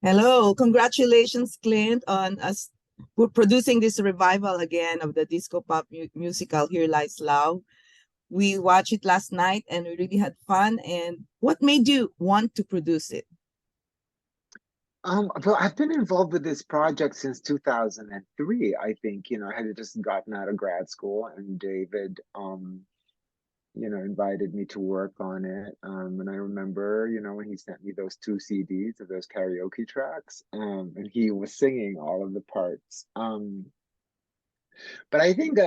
Hello, congratulations, Clint, on us producing this revival again of the disco pop musical Here Lies Love. We watched it last night and we really had fun. And what made you want to produce it? Well, I've been involved with this project since 2003. I think, I had just gotten out of grad school, and David, invited me to work on it. And I remember, when he sent me those two CDs of those karaoke tracks, and he was singing all of the parts. But I think,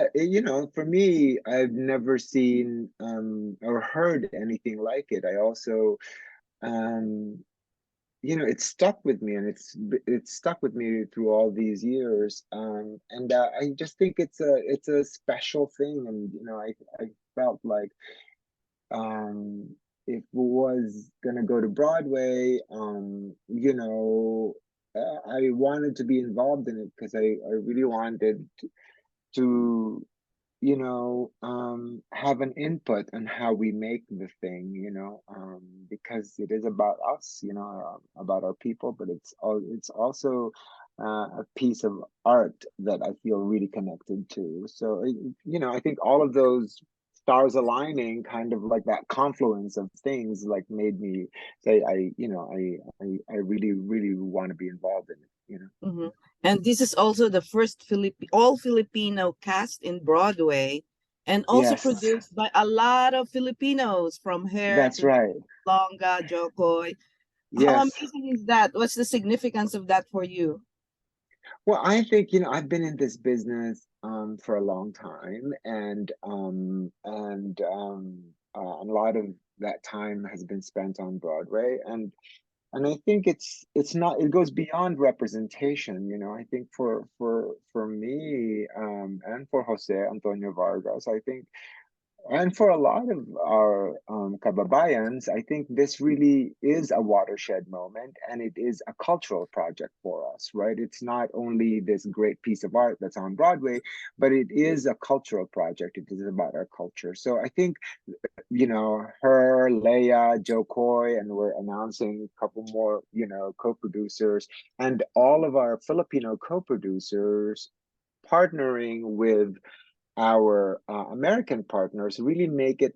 for me, I've never seen or heard anything like it. I also, um, it stuck with me, and it's stuck with me through all these years. And I just think it's a special thing. And I felt like, if it was gonna go to Broadway, I wanted to be involved in it because I really wanted to have an input on how we make the thing, because it is about us, about our people, but it's also a piece of art that I feel really connected to. So, I think all of those stars aligning, kind of like that confluence of things, like made me say, I really, really want to be involved in it. Mhm. And this is also the first all Filipino cast in Broadway and also Yes, produced by a lot of Filipinos from Hair that's to right. Longa, Jokoy. How Yes. amazing is that? What's the significance of that for you? Well, I think, I've been in this business for a long time, and a lot of that time has been spent on Broadway, and I think it's not, it goes beyond representation. I think for me, and for Jose Antonio Vargas, I think, and for a lot of our kababayans, I think this really is a watershed moment, and it is a cultural project for us, right? It's not only this great piece of art that's on Broadway, but it is a cultural project. It is about our culture. So I think, her, Leia, Joe Coy, and we're announcing a couple more, co-producers, and all of our Filipino co-producers partnering with our American partners really make it,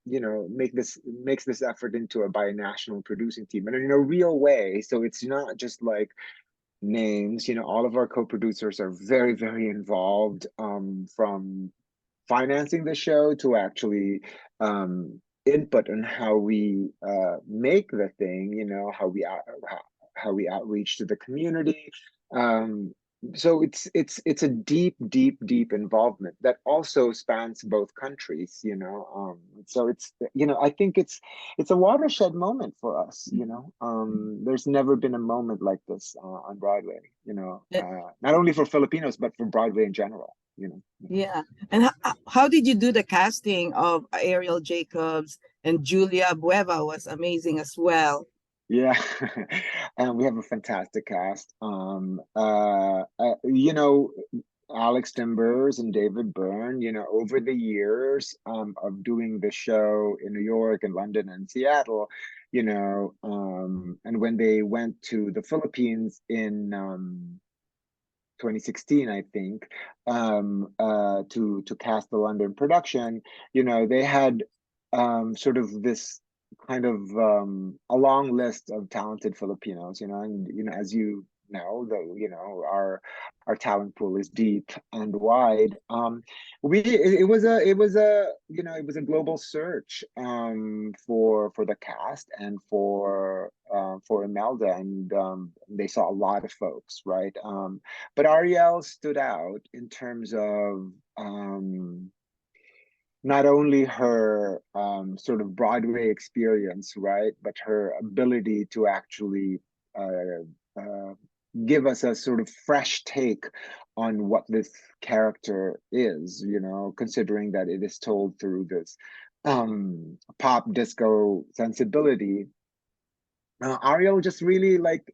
makes this effort into a binational producing team, and in a real way. So it's not just like names. All of our co-producers are very, very involved, from financing the show to actually input on how we make the thing. How we outreach to the community. Um, so it's a deep, deep, deep involvement that also spans both countries. So I think it's a watershed moment for us. There's never been a moment like this on Broadway. Not only for Filipinos but for Broadway in general. Yeah. And how did you do the casting of Ariel Jacobs and Julia Bueva was amazing as well. Yeah, and we have a fantastic cast. Alex Timbers and David Byrne, over the years of doing the show in New York and London and Seattle, and when they went to the Philippines in 2016, I think, to cast the London production, they had sort of this kind of a long list of talented Filipinos, and as our talent pool is deep and wide. It was a global search for the cast and for Imelda, and they saw a lot of folks, right? But Ariel stood out in terms of not only her sort of Broadway experience, right, but her ability to actually uh, uh, give us a sort of fresh take on what this character is, considering that it is told through this pop disco sensibility. Ariel just really, like,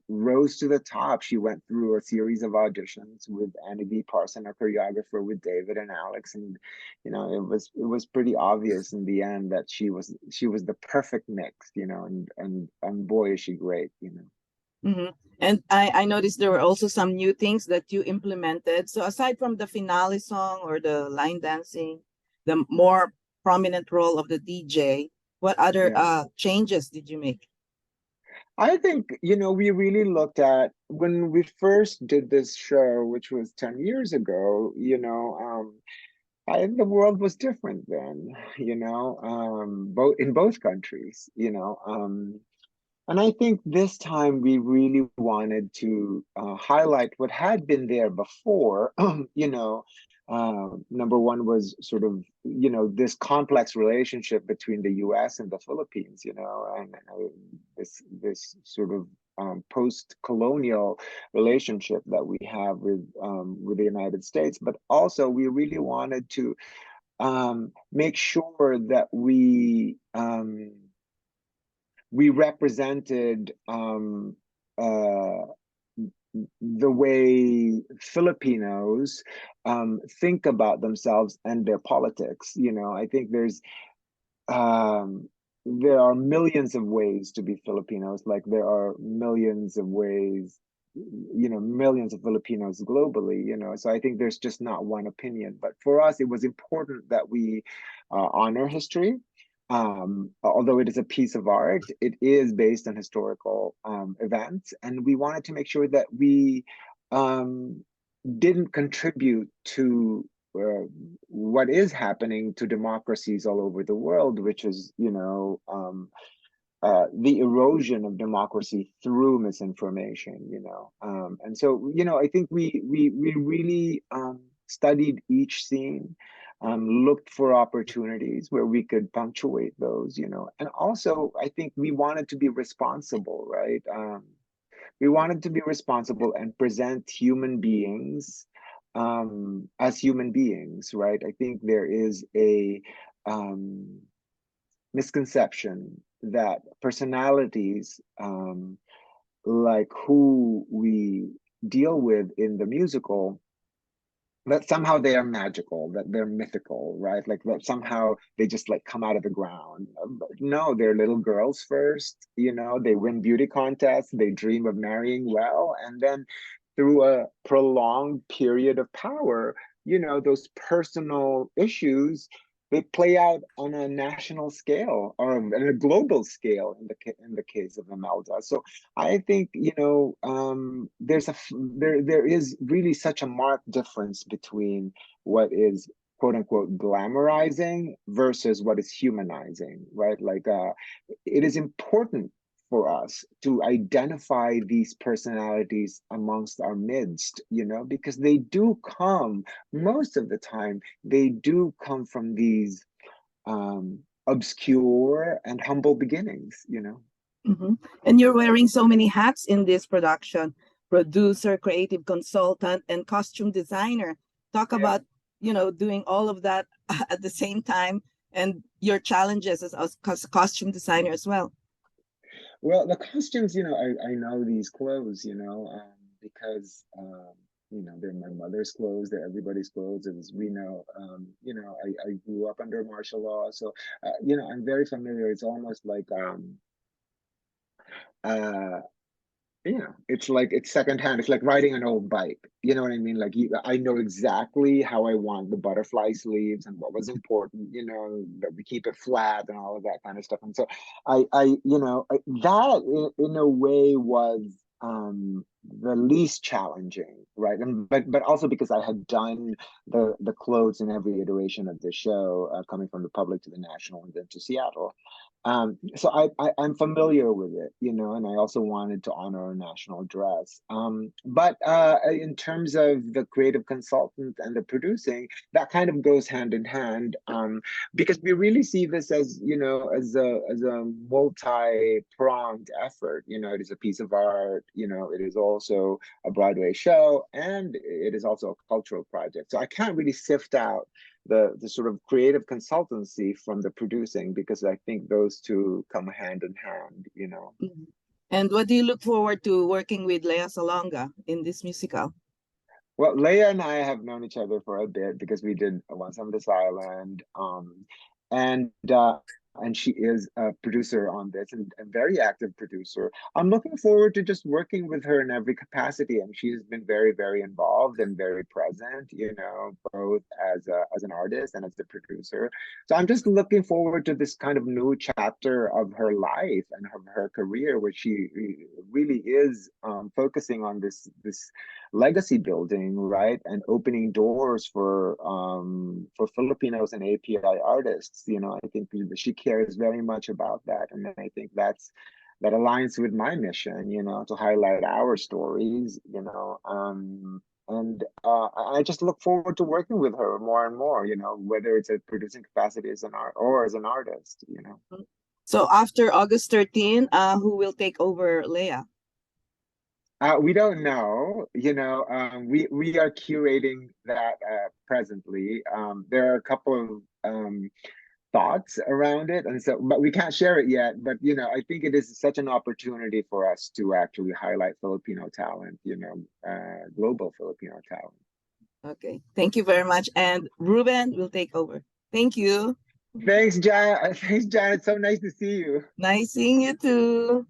rose to the top. She went through a series of auditions with Annie B. Parson, our choreographer, with David and Alex, and it was pretty obvious in the end that she was the perfect mix, and boy is she great. Mm-hmm. And I noticed there were also some new things that you implemented. So aside from the finale song or the line dancing, the more prominent role of the DJ, what other Yeah. changes did you make? I think, we really looked at when we first did this show, which was 10 years ago, the world was different then, both in both countries, and I think this time we really wanted to highlight what had been there before. Number one was sort of, this complex relationship between the US and the Philippines, and this sort of post-colonial relationship that we have with the United States. But also, we really wanted to make sure that we represented the way Filipinos think about themselves and their politics. I think um, there are millions of ways to be Filipinos, like there are millions of ways, millions of Filipinos globally, so I think there's just not one opinion. But for us, it was important that we honor history. Although it is a piece of art, it is based on historical events, and we wanted to make sure that we um, didn't contribute to what is happening to democracies all over the world, which is, the erosion of democracy through misinformation, and so, I think we really studied each scene, looked for opportunities where we could punctuate those, and also I think we wanted to be responsible, right? We wanted to be responsible and present human beings as human beings, right? I think there is a um, misconception that personalities, like who we deal with in the musical, that somehow they are magical, that they're mythical, right? Like that somehow they just like come out of the ground. But no, they're little girls first, they win beauty contests, they dream of marrying well, and then through a prolonged period of power, those personal issues, they play out on a national scale or on a global scale in the case of Imelda. So I think, there is really such a marked difference between what is quote unquote glamorizing versus what is humanizing, right? Like it is important for us to identify these personalities amongst our midst, because they do come, most of the time, they do come from these obscure and humble beginnings. Mm-hmm. And you're wearing so many hats in this production: producer, creative consultant, and costume designer. Talk Yeah. about, doing all of that at the same time, and your challenges as costume designer as well. Well, the costumes, I know these clothes, because they're my mother's clothes, they're everybody's clothes, as we know. I grew up under martial law, so I'm very familiar. It's almost like uh it's like it's secondhand. It's like riding an old bike. You know what I mean? Like I know exactly how I want the butterfly sleeves and what was important. That we keep it flat and all of that kind of stuff. And so that in a way was the least challenging, right? And but also because I had done the clothes in every iteration of the show, coming from the public to the national and then to Seattle. So I'm familiar with it, and I also wanted to honor our national dress. But in terms of the creative consultant and the producing, that kind of goes hand in hand, because we really see this as, as a multi-pronged effort. It is a piece of art, it is also a Broadway show, and it is also a cultural project. So I can't really sift out the sort of creative consultancy from the producing, because I think those two come hand in hand. Mhm. And what do you look forward to working with Lea Salonga in this musical? Well, Leia and I have known each other for a bit because we did Once on This Island. And and she is a producer on this and a very active producer. I'm looking forward to just working with her in every capacity, and she's been very, very involved and very present, you know, both as an artist and as a producer. So I'm just looking forward to this kind of new chapter of her life and her career, where she really is focusing on this legacy building, right, and opening doors for Filipinos and API artists. You know, I think she cares very much about that, and I think that aligns with my mission. You know, to highlight our stories. You know, and I just look forward to working with her more and more. You know, whether it's a producing capacity as an art or as an artist. You know. So after August 13, who will take over Leia? We don't know. You know, we are curating that presently. There are a couple of thoughts around it, and so, but we can't share it yet. But you know, I think it is such an opportunity for us to actually highlight Filipino talent. You know, global Filipino talent. Okay, thank you very much. And Ruben will take over. Thank you. Thanks, Jan. Thanks, Jan. It's so nice to see you. Nice seeing you too.